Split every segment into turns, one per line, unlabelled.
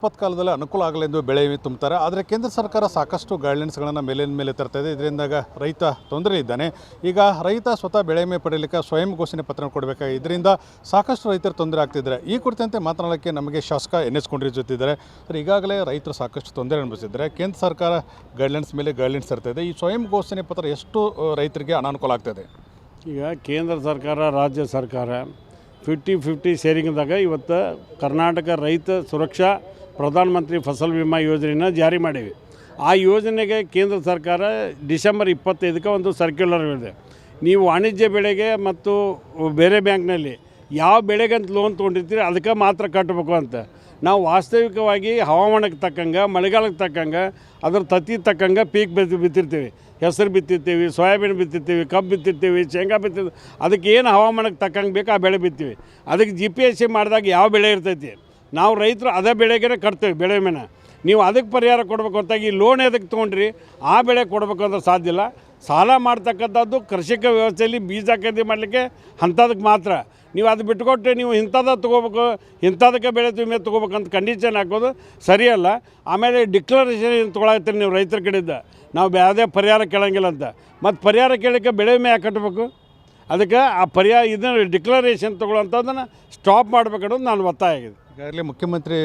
ಕಾಲದಲ್ಲಿ ಅನುಕೂಲ ಆಗಲೆಂದು ಬೆಳೆ ವಿಮೆ ತುಂಬುತ್ತಾರೆ. ಆದರೆ ಕೇಂದ್ರ ಸರ್ಕಾರ ಸಾಕಷ್ಟು ಗೈಡ್ಲೈನ್ಸ್ಗಳನ್ನು ಮೇಲಿನ ಮೇಲೆ ತರ್ತಾ ಇದೆ. ಇದರಿಂದಾಗ ರೈತ ತೊಂದರೆ ಇದ್ದಾನೆ. ಈಗ ರೈತ ಸ್ವತಃ ಬೆಳೆ ವಿಮೆ ಪಡೆಯಲಿಕ್ಕೆ ಸ್ವಯಂ ಘೋಷಣೆ ಪತ್ರ ಕೊಡಬೇಕಾಗಿ ಇದರಿಂದ ಸಾಕಷ್ಟು ರೈತರು ತೊಂದರೆ ಆಗ್ತಿದ್ದಾರೆ. ಈ ಕುರಿತಂತೆ ಮಾತನಾಡೋಕ್ಕೆ ನಮಗೆ ಶಾಸಕ ಎನ್.ಎಸ್. ಕೊಂಡ್ರಿ ಜೊತೆಯಿದ್ದಾರೆ. ಈಗಾಗಲೇ ರೈತರು ಸಾಕಷ್ಟು ತೊಂದರೆ ಅನುಭವಿಸಿದ್ದಾರೆ. ಕೇಂದ್ರ ಸರ್ಕಾರ ಗೈಡ್ಲೈನ್ಸ್ ಮೇಲೆ ಗೈಡ್ಲೈನ್ಸ್ ತರ್ತಾ ಇದೆ. ಈ ಸ್ವಯಂ ಘೋಷಣೆ ಪತ್ರ ಎಷ್ಟು ರೈತರಿಗೆ ಅನಾನುಕೂಲ ಆಗ್ತದೆ?
ಈಗ ಕೇಂದ್ರ ಸರ್ಕಾರ ರಾಜ್ಯ ಸರ್ಕಾರ 50-50 ಶೇರಿಂಗ್ದಾಗ ಇವತ್ತು ಕರ್ನಾಟಕ ರೈತ ಸುರಕ್ಷಾ ಪ್ರಧಾನಮಂತ್ರಿ ಫಸಲ್ ವಿಮಾ ಯೋಜನೆಯನ್ನು ಜಾರಿ ಮಾಡೀವಿ. ಆ ಯೋಜನೆಗೆ ಕೇಂದ್ರ ಸರ್ಕಾರ ಡಿಸೆಂಬರ್ 25ಕ್ಕೆ ಒಂದು ಸರ್ಕ್ಯುಲರ್ ಇದೆ. ನೀವು ವಾಣಿಜ್ಯ ಬೆಳೆಗೆ ಮತ್ತು ಬೇರೆ ಬ್ಯಾಂಕ್ನಲ್ಲಿ ಯಾವ ಬೆಳೆಗಂತ ಲೋನ್ ತೊಗೊಂಡಿರ್ತೀರಿ ಅದಕ್ಕೆ ಮಾತ್ರ ಕಟ್ಟಬೇಕು ಅಂತ. ನಾವು ವಾಸ್ತವಿಕವಾಗಿ ಹವಾಮಾನಕ್ಕೆ ತಕ್ಕಂಗೆ, ಮಳೆಗಾಲಕ್ಕೆ ತಕ್ಕಂಗೆ, ಅದ್ರ ತತ್ತಿ ತಕ್ಕಂಗೆ ಪೀಕ್ ಬಿತ್ತಿರ್ತೀವಿ. ಹೆಸರು ಬಿತ್ತಿರ್ತೀವಿ, ಸೋಯಾಬೀನ್ ಬಿತ್ತಿರ್ತೀವಿ, ಕಬ್ಬು ಬಿತ್ತಿರ್ತೀವಿ, ಶೇಂಗಾ ಬಿತ್ತಿರ್ತೀವಿ. ಅದಕ್ಕೆ ಏನು ಹವಾಮಾನಕ್ಕೆ ತಕ್ಕಂಗೆ ಬೇಕು ಆ ಬೆಳೆ ಬಿತ್ತೀವಿ. ಅದಕ್ಕೆ GPSC ಮಾಡಿದಾಗ ಯಾವ ಬೆಳೆ ಇರ್ತೈತಿ ನಾವು ರೈತರು ಅದೇ ಬೆಳೆಗೆ ಕಟ್ತೇವೆ ಬೆಳೆ ವಿಮೆನ. ನೀವು ಅದಕ್ಕೆ ಪರಿಹಾರ ಕೊಡಬೇಕು ಅಂತಾಗಿ ಈ ಲೋನ್ ಎದಕ್ಕೆ ತೊಗೊಂಡ್ರಿ ಆ ಬೆಳೆ ಕೊಡಬೇಕು ಅಂದ್ರೆ ಸಾಧ್ಯ ಇಲ್ಲ. ಸಾಲ ಮಾಡ್ತಕ್ಕಂಥದ್ದು ಕೃಷಿಕ ವ್ಯವಸ್ಥೆಯಲ್ಲಿ ಬೀಜ ಖರೀದಿ ಮಾಡಲಿಕ್ಕೆ ಅಂಥದಕ್ಕೆ ಮಾತ್ರ. ನೀವು ಅದು ಬಿಟ್ಕೊಟ್ಟು ನೀವು ಇಂಥದ್ದು ತೊಗೋಬೇಕು, ಇಂಥದಕ್ಕೆ ಬೆಳೆ ವಿಮೆ ತೊಗೋಬೇಕಂತ ಕಂಡೀಷನ್ ಹಾಕೋದು ಸರಿಯಲ್ಲ. ಆಮೇಲೆ ಡಿಕ್ಲರೇಷನ್ ಏನು ತೊಗೊಳತ್ತೀರಿ ನೀವು ರೈತರ ಕಡೆಯಿಂದ, ನಾವು ಯಾವುದೇ ಪರಿಹಾರ ಕೇಳೋಂಗಿಲ್ಲ ಅಂತ. ಮತ್ತು ಪರಿಹಾರ ಕೇಳೋಕ್ಕೆ ಬೆಳೆ ವಿಮೆ ಯಾಕೆ ಕಟ್ಟಬೇಕು? ಅದಕ್ಕೆ ಆ ಪರಿಹಾರ ಇದನ್ನು ಡಿಕ್ಲರೇಷನ್ ತೊಗೊಳ್ಳೋಂಥದ್ದನ್ನು ಸ್ಟಾಪ್ ಮಾಡಬೇಕನ್ನೋದು ನಾನು ಒತ್ತಾಯ ಆಗಿದೆ.
ಈಗಾಗಲೇ ಮುಖ್ಯಮಂತ್ರಿ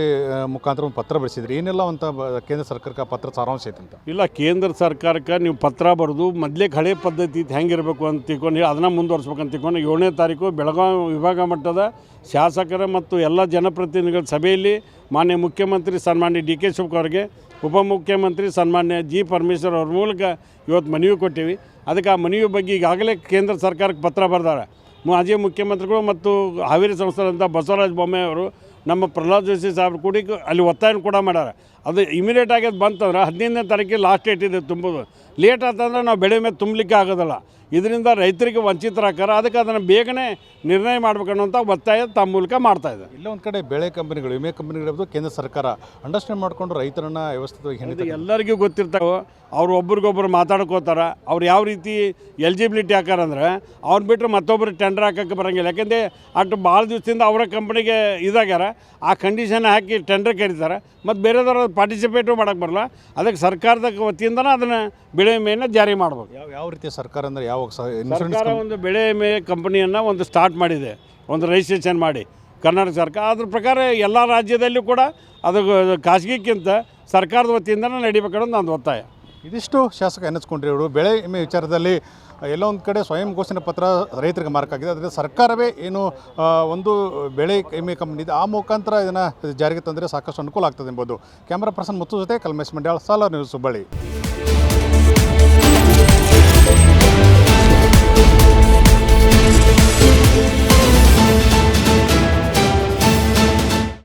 ಮುಖಾಂತರ ಒಂದು ಪತ್ರ ಬರೆಸಿದ್ರಿ. ಏನೆಲ್ಲ ಅಂತ ಕೇಂದ್ರ ಸರ್ಕಾರಕ್ಕೆ ಪತ್ರ ಸಾರಾಂಶ ಐತೆ ಅಂತ?
ಇಲ್ಲ, ಕೇಂದ್ರ ಸರ್ಕಾರಕ್ಕೆ ನೀವು ಪತ್ರ ಬರೆದು ಮೊದಲೇ ಹಳೆ ಪದ್ಧತಿ ಹೆಂಗಿರಬೇಕು ಅಂತ ತಿಳ್ಕೊಂಡು ಹೇಳಿ ಅದನ್ನು ಮುಂದುವರ್ಸ್ಬೇಕಂತ ತಿಳ್ಕೊಂಡು 7ನೇ ತಾರೀಕು ಬೆಳಗಾವಿ ವಿಭಾಗ ಮಟ್ಟದ ಶಾಸಕರ ಮತ್ತು ಎಲ್ಲ ಜನಪ್ರತಿನಿಧಿಗಳ ಸಭೆಯಲ್ಲಿ ಮಾನ್ಯ ಮುಖ್ಯಮಂತ್ರಿ ಸನ್ಮಾನ್ಯ DK ಶಿವಕುಮಾರ್ ಅವರಿಗೆ, ಉಪಮುಖ್ಯಮಂತ್ರಿ ಸನ್ಮಾನ್ಯ G. ಪರಮೇಶ್ವರ್ ಅವ್ರ ಮೂಲಕ ಇವತ್ತು ಮನವಿ ಕೊಟ್ಟಿವಿ. ಅದಕ್ಕೆ ಆ ಮನವಿ ಬಗ್ಗೆ ಈಗಾಗಲೇ ಕೇಂದ್ರ ಸರ್ಕಾರಕ್ಕೆ ಪತ್ರ ಬರೆದಾರೆ. ಮಾಜಿ ಮುಖ್ಯಮಂತ್ರಿಗಳು ಮತ್ತು ಹಾವೇರಿ ಸಂಸ್ಥಾನದ ಬಸವರಾಜ ಬೊಮ್ಮಾಯಿ ಅವರು, ನಮ್ಮ ಪ್ರಹ್ಲಾದ್ ಜೋಶಿ ಸಾಹೇಬ್ರು ಕೂಡಿ ಅಲ್ಲಿ ಒತ್ತಾಯ ಕೂಡ ಮಾಡ್ಯಾರ. ಅದು ಇಮಿಡಿಯೇಟಾಗಿ ಅದು ಬಂತಂದ್ರೆ 15ನೇ ತಾರೀಕಿಗೆ ಲಾಸ್ಟ್ ಡೇಟ್ ಇದೆ ತುಂಬೋದು. ಲೇಟ್ ಆತಂದ್ರೆ ನಾವು ಬೆಳೆ ಮೇಲೆ ತುಂಬಲಿಕ್ಕೆ ಆಗೋದಿಲ್ಲ. ಇದರಿಂದ ರೈತರಿಗೆ ವಂಚಿತರಾಕಾರ. ಅದಕ್ಕೆ ಅದನ್ನು ಬೇಗನೆ ನಿರ್ಣಯ ಮಾಡ್ಬೇಕನ್ನುವಂಥ ಒತ್ತಾಯ ತಮ್ಮ ಮೂಲಕ ಮಾಡ್ತಾಯಿದೆ.
ಇಲ್ಲ ಒಂದು ಕಡೆ ಬೆಳೆ ಕಂಪನಿಗಳು, ವಿಮೆ ಕಂಪನಿಗಳು ಕೇಂದ್ರ ಸರ್ಕಾರ ಅಂಡರ್ಸ್ಟ್ಯಾಂಡ್ ಮಾಡಿಕೊಂಡು ರೈತರನ್ನು ವ್ಯವಸ್ಥಿತವಾಗಿ
ಎಲ್ಲರಿಗೂ ಗೊತ್ತಿರ್ತಾವೆ. ಅವ್ರು ಒಬ್ರಿಗೊಬ್ರು ಮಾತಾಡ್ಕೋತಾರೆ. ಅವ್ರು ಯಾವ ರೀತಿ ಎಲಿಜಿಬಿಲಿಟಿ ಹಾಕಾರಂದ್ರೆ ಅವ್ರು ಬಿಟ್ಟರೆ ಮತ್ತೊಬ್ಬರು ಟೆಂಡರ್ ಹಾಕೋಕ್ಕೆ ಬರೋಂಗಿಲ್ಲ. ಯಾಕೆಂದರೆ ಅಷ್ಟು ಭಾಳ ದಿವಸದಿಂದ ಅವರ ಕಂಪ್ನಿಗೆ ಇದಾಗ್ಯಾರ. ಆ ಕಂಡೀಷನ್ ಹಾಕಿ ಟೆಂಡರ್ ಕರೀತಾರೆ. ಮತ್ತು ಬೇರೆದವ್ರು ಪಾರ್ಟಿಸಿಪೇಟು ಮಾಡೋಕ್ಕೆ ಬರಲ್ಲ. ಅದಕ್ಕೆ ಸರ್ಕಾರದ ವತಿಯಿಂದನೇ ಅದನ್ನು ಬೆಳೆ ವಿಮೆಯನ್ನು ಜಾರಿ ಮಾಡ್ಬೇಕು.
ಯಾವ ರೀತಿಯ ಸರ್ಕಾರ ಅಂದರೆ ಯಾವ
ಸರ್ಕಾರ ಒಂದು ಬೆಳೆ ವಿಮೆ ಕಂಪನಿಯನ್ನು ಒಂದು ಸ್ಟಾರ್ಟ್ ಮಾಡಿದೆ, ಒಂದು ರಿಜಿಸ್ಟ್ರೇಷನ್ ಮಾಡಿ ಕರ್ನಾಟಕ ಸರ್ಕಾರ. ಅದ್ರ ಪ್ರಕಾರ ಎಲ್ಲ ರಾಜ್ಯದಲ್ಲೂ ಕೂಡ ಅದು ಖಾಸಗಿಕ್ಕಿಂತ ಸರ್ಕಾರದ ವತಿಯಿಂದನೇ ನಡಿಬೇಕನ್ನೋದು ನಂದು ಒತ್ತಾಯ.
ಇದಿಷ್ಟು ಶಾಸಕ ಎನ್.ಎಸ್. ಕೊಂಡ್ರಿ ಅವರು ಬೆಳೆ ವಿಮೆ ವಿಚಾರದಲ್ಲಿ ಎಲ್ಲೋ ಒಂದು ಕಡೆ ಸ್ವಯಂ ಘೋಷಣೆ ಪತ್ರ ರೈತರಿಗೆ ಮಾರ್ಕ್ ಆಗಿದೆ. ಅದರಿಂದ ಸರ್ಕಾರವೇ ಏನು ಒಂದು ಬೆಳೆ ವಿಮೆ ಕಂಪನಿ ಇದೆ, ಆ ಮುಖಾಂತರ ಇದನ್ನು ಜಾರಿಗೆ ತಂದರೆ ಸಾಕಷ್ಟು ಅನುಕೂಲ ಆಗ್ತದೆ ಎಂಬುದು. ಕ್ಯಾಮ್ರಾ ಪರ್ಸನ್ ಮುತ್ತು ಜೊತೆ ಕಲ್ಮೇಶ್ ಮಂಡ್ಯಾಳ್, ಸಾಲರ್ ನ್ಯೂಸ್, ಹುಬ್ಬಳ್ಳಿ.